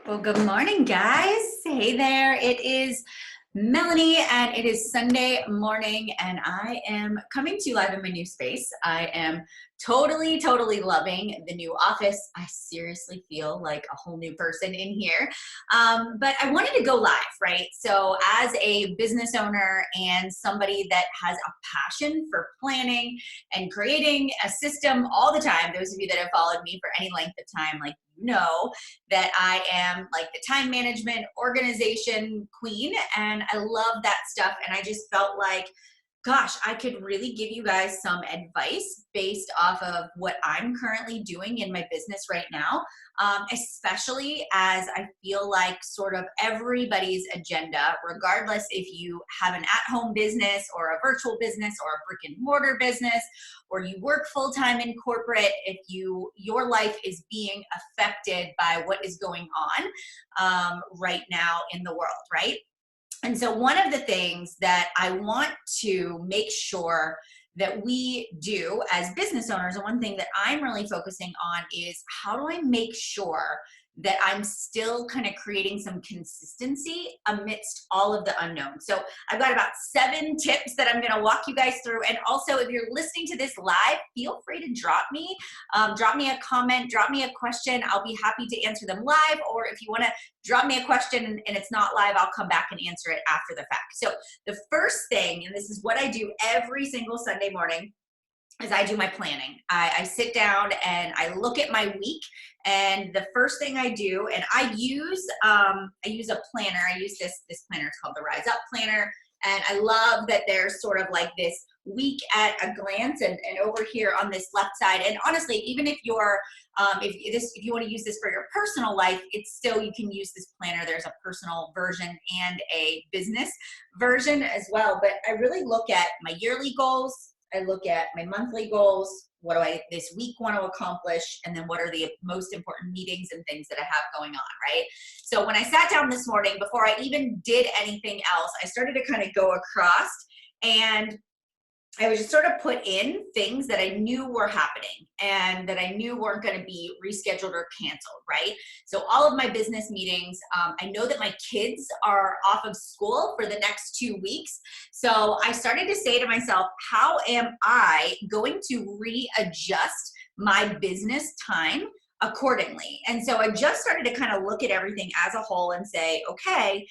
Well, good morning, guys. Hey there. It is Melanie, and it is Sunday morning, and I am coming to you live in my new space. I am totally loving the new office. I seriously feel like a whole new person in here. But I wanted to go live, right? So, as a business owner and somebody that has a passion for planning and creating a system all the time, those of you that have followed me for any length of time, like you know that I am like the time management organization queen, and I love that stuff. And I just felt like, gosh, I could really give you guys some advice based off of what I'm currently doing in my business right now, especially as I feel like sort of everybody's agenda, regardless if you have an at-home business or a virtual business or a brick and mortar business, or you work full-time in corporate, if your life is being affected by what is going on right now in the world, right? And so one of the things that I want to make sure that we do as business owners, and one thing that I'm really focusing on, is how do I make sure that I'm still kind of creating some consistency amidst all of the unknowns. So I've got about 7 tips that I'm going to walk you guys through. And also, if you're listening to this live, feel free to drop me a comment, drop me a question. I'll be happy to answer them live. Or if you want to drop me a question and it's not live, I'll come back and answer it after the fact. So the first thing, and this is what I do every single Sunday morning, is I do my planning. I sit down and I look at my week, and the first thing I do, and I use a planner. I use this planner. It's called the Rise Up Planner, and I love that there's sort of like this week at a glance, and over here on this left side. And honestly, even if you're if you want to use this for your personal life, it's still, you can use this planner. There's a personal version and a business version as well. But I really look at my yearly goals. I look at my monthly goals. What do I this week want to accomplish? And then what are the most important meetings and things that I have going on, right? So when I sat down this morning, before I even did anything else, I started to kind of go across, and I was just sort of put in things that I knew were happening and that I knew weren't going to be rescheduled or canceled, right? So all of my business meetings, I know that my kids are off of school for the next 2 weeks. So I started to say to myself, how am I going to readjust my business time accordingly? And so I just started to kind of look at everything as a whole and say, okay,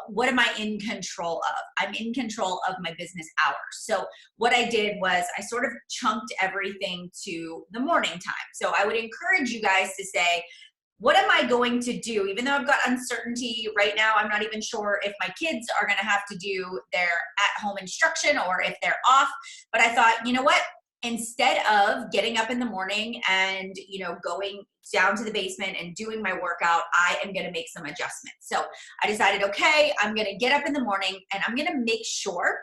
what am I in control of? I'm in control of my business hours. So what I did was I sort of chunked everything to the morning time. So I would encourage you guys to say, what am I going to do? Even though I've got uncertainty right now, I'm not even sure if my kids are going to have to do their at-home instruction or if they're off. But I thought, you know what? Instead of getting up in the morning and going down to the basement and doing my workout, I am going to make some adjustments. So I decided, okay, I'm going to get up in the morning and I'm going to make sure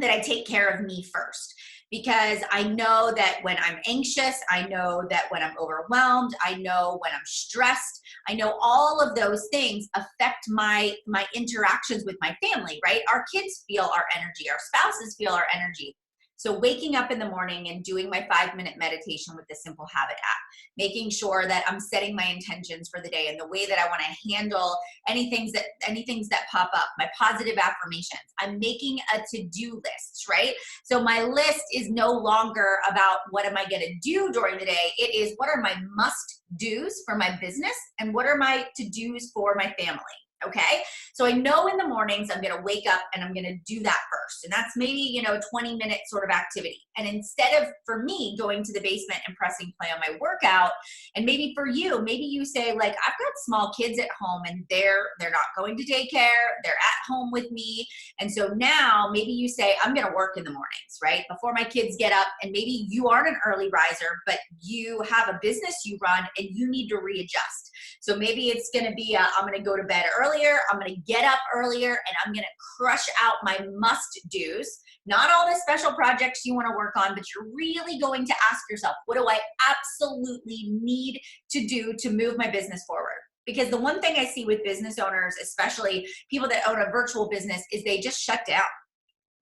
that I take care of me first, because I know that when I'm anxious, I know that when I'm overwhelmed, I know when I'm stressed, I know all of those things affect my interactions with my family, right? Our kids feel our energy, our spouses feel our energy. So waking up in the morning and doing my 5-minute meditation with the Simple Habit app, making sure that I'm setting my intentions for the day and the way that I want to handle any things that pop up, my positive affirmations. I'm making a to-do list, right? So my list is no longer about what am I going to do during the day. It is, what are my must-dos for my business and what are my to-dos for my family? Okay. So I know in the mornings I'm going to wake up and I'm going to do that first. And that's maybe, a 20-minute sort of activity. And instead of, for me, going to the basement and pressing play on my workout, and maybe for you, maybe you say, like, I've got small kids at home and they're not going to daycare. They're at home with me. And so now maybe you say, I'm going to work in the mornings, right? Before my kids get up. And maybe you aren't an early riser, but you have a business you run and you need to readjust. So maybe it's going to be, I'm going to go to bed earlier, I'm going to get up earlier, and I'm going to crush out my must-dos, not all the special projects you want to work on, but you're really going to ask yourself, what do I absolutely need to do to move my business forward? Because the one thing I see with business owners, especially people that own a virtual business, is they just shut down.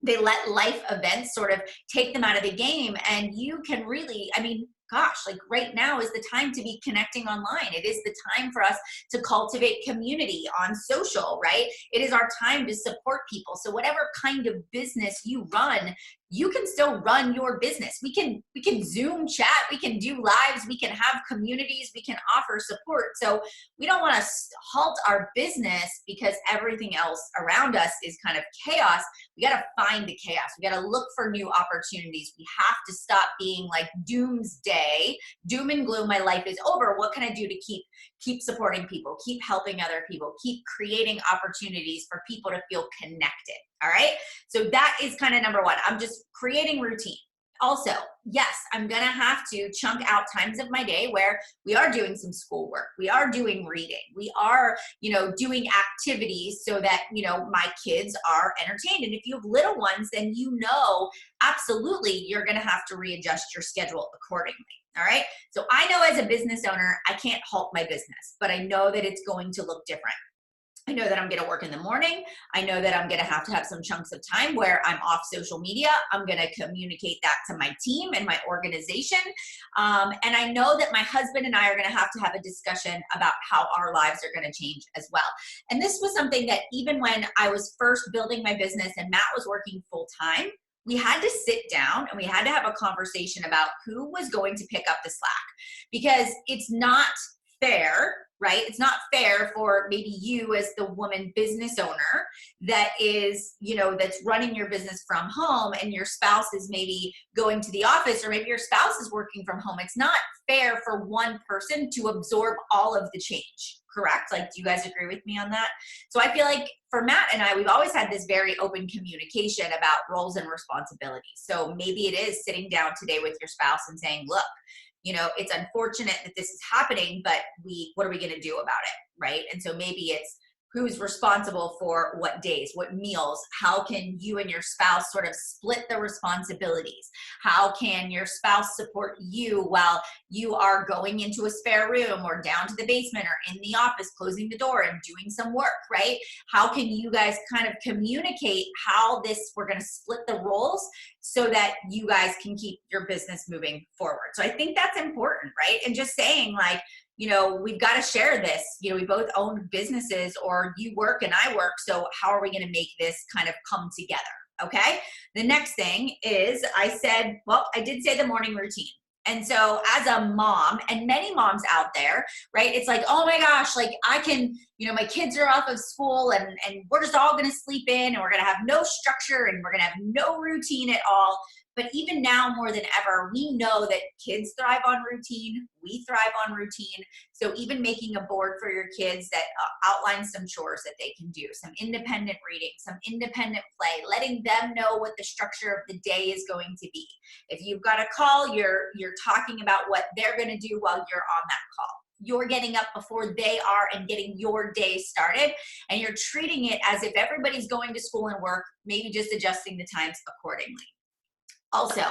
They let life events sort of take them out of the game. And you can really, gosh, like right now is the time to be connecting online. It is the time for us to cultivate community on social, right? It is our time to support people. So whatever kind of business you run, you can still run your business. We can Zoom chat, we can do lives, we can have communities, we can offer support. So we don't want to halt our business because everything else around us is kind of chaos. We got to find the chaos. We got to look for new opportunities. We have to stop being like doomsday, doom and gloom. My life is over. What can I do to keep supporting people, keep helping other people, keep creating opportunities for people to feel connected? All right. So that is kind of number one. I'm just creating routine. Also, yes, I'm going to have to chunk out times of my day where we are doing some schoolwork. We are doing reading. We are, doing activities so that, my kids are entertained. And if you have little ones, then absolutely you're going to have to readjust your schedule accordingly. All right. So I know as a business owner, I can't halt my business, but I know that it's going to look different. I know that I'm going to work in the morning. I know that I'm going to have some chunks of time where I'm off social media. I'm going to communicate that to my team and my organization. And I know that my husband and I are going to have a discussion about how our lives are going to change as well. And this was something that even when I was first building my business and Matt was working full time, we had to sit down and we had to have a conversation about who was going to pick up the slack, because it's not fair, right? It's not fair for maybe you as the woman business owner that is, that's running your business from home and your spouse is maybe going to the office, or maybe your spouse is working from home. It's not fair for one person to absorb all of the change, correct? Like, do you guys agree with me on that? So I feel like for Matt and I, we've always had this very open communication about roles and responsibilities. So maybe it is sitting down today with your spouse and saying, look, it's unfortunate that this is happening, but what are we going to do about it? Right. And so maybe it's who's responsible for what days, what meals, how can you and your spouse sort of split the responsibilities? How can your spouse support you while you are going into a spare room or down to the basement or in the office, closing the door and doing some work, right? How can you guys kind of communicate how we're going to split the roles so that you guys can keep your business moving forward? So I think that's important, right? And just saying like, we've got to share this. We both own businesses, or you work and I work. So how are we going to make this kind of come together? Okay. The next thing is I did say the morning routine. And so as a mom, and many moms out there, right, it's like, oh my gosh, like I can, my kids are off of school and we're just all going to sleep in and we're going to have no structure and we're going to have no routine at all. But even now more than ever, we know that kids thrive on routine. We thrive on routine. So even making a board for your kids that outlines some chores that they can do, some independent reading, some independent play, letting them know what the structure of the day is going to be. If you've got a call, you're talking about what they're going to do while you're on that call. You're getting up before they are and getting your day started, and you're treating it as if everybody's going to school and work, maybe just adjusting the times accordingly. Also,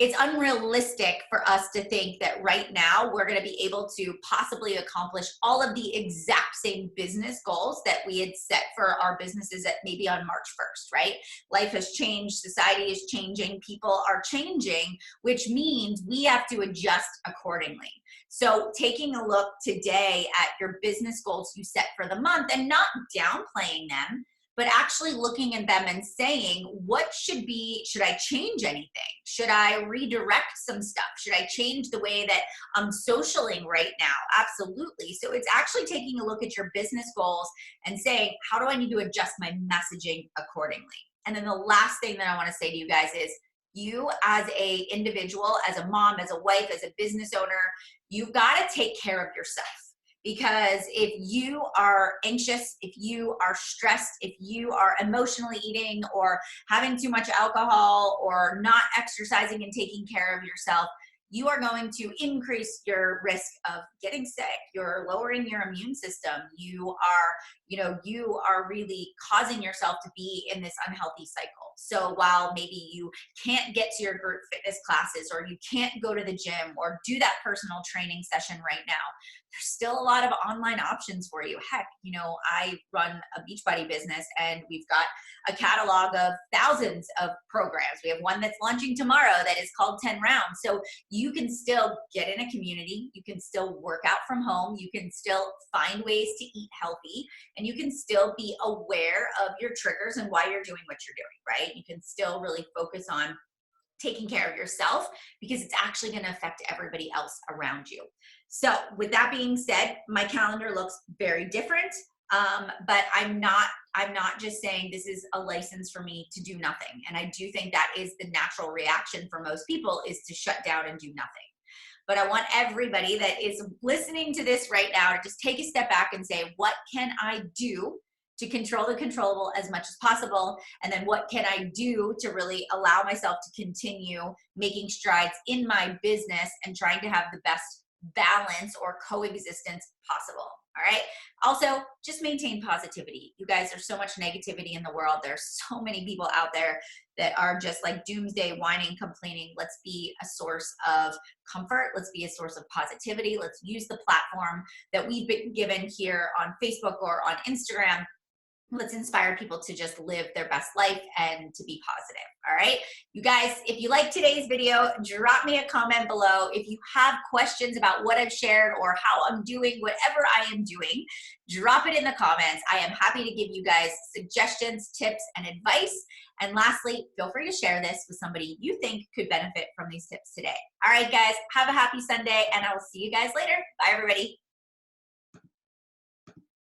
it's unrealistic for us to think that right now we're going to be able to possibly accomplish all of the exact same business goals that we had set for our businesses at maybe on March 1st, right? Life has changed, society is changing, people are changing, which means we have to adjust accordingly. So taking a look today at your business goals you set for the month and not downplaying them, but actually looking at them and saying, should I change anything? Should I redirect some stuff? Should I change the way that I'm socialing right now? Absolutely. So it's actually taking a look at your business goals and saying, how do I need to adjust my messaging accordingly? And then the last thing that I want to say to you guys is, you as a individual, as a mom, as a wife, as a business owner, you've got to take care of yourself. Because if you are anxious, if you are stressed, if you are emotionally eating or having too much alcohol or not exercising and taking care of yourself, you are going to increase your risk of getting sick. You're lowering your immune system. You are, you are really causing yourself to be in this unhealthy cycle. So while maybe you can't get to your group fitness classes, or you can't go to the gym or do that personal training session right now, there's still a lot of online options for you. Heck, I run a Beachbody business, and we've got a catalog of thousands of programs. We have one that's launching tomorrow that is called 10 Rounds. So you can still get in a community, you can still work out from home, you can still find ways to eat healthy, and you can still be aware of your triggers and why you're doing what you're doing, right? You can still really focus on taking care of yourself, because it's actually going to affect everybody else around you. So with that being said, my calendar looks very different. But I'm not just saying this is a license for me to do nothing. And I do think that is the natural reaction for most people, is to shut down and do nothing. But I want everybody that is listening to this right now to just take a step back and say, what can I do to control the controllable as much as possible? And then what can I do to really allow myself to continue making strides in my business and trying to have the best balance or coexistence possible? All right. Also, just maintain positivity. You guys, there's so much negativity in the world. There's so many people out there that are just like doomsday, whining, complaining. Let's be a source of comfort. Let's be a source of positivity. Let's use the platform that we've been given here on Facebook or on Instagram. Let's inspire people to just live their best life and to be positive. All right. You guys, if you like today's video, drop me a comment below. If you have questions about what I've shared or how I'm doing whatever I am doing, drop it in the comments. I am happy to give you guys suggestions, tips, and advice. And lastly, feel free to share this with somebody you think could benefit from these tips today. All right, guys, have a happy Sunday, and I will see you guys later. Bye, everybody.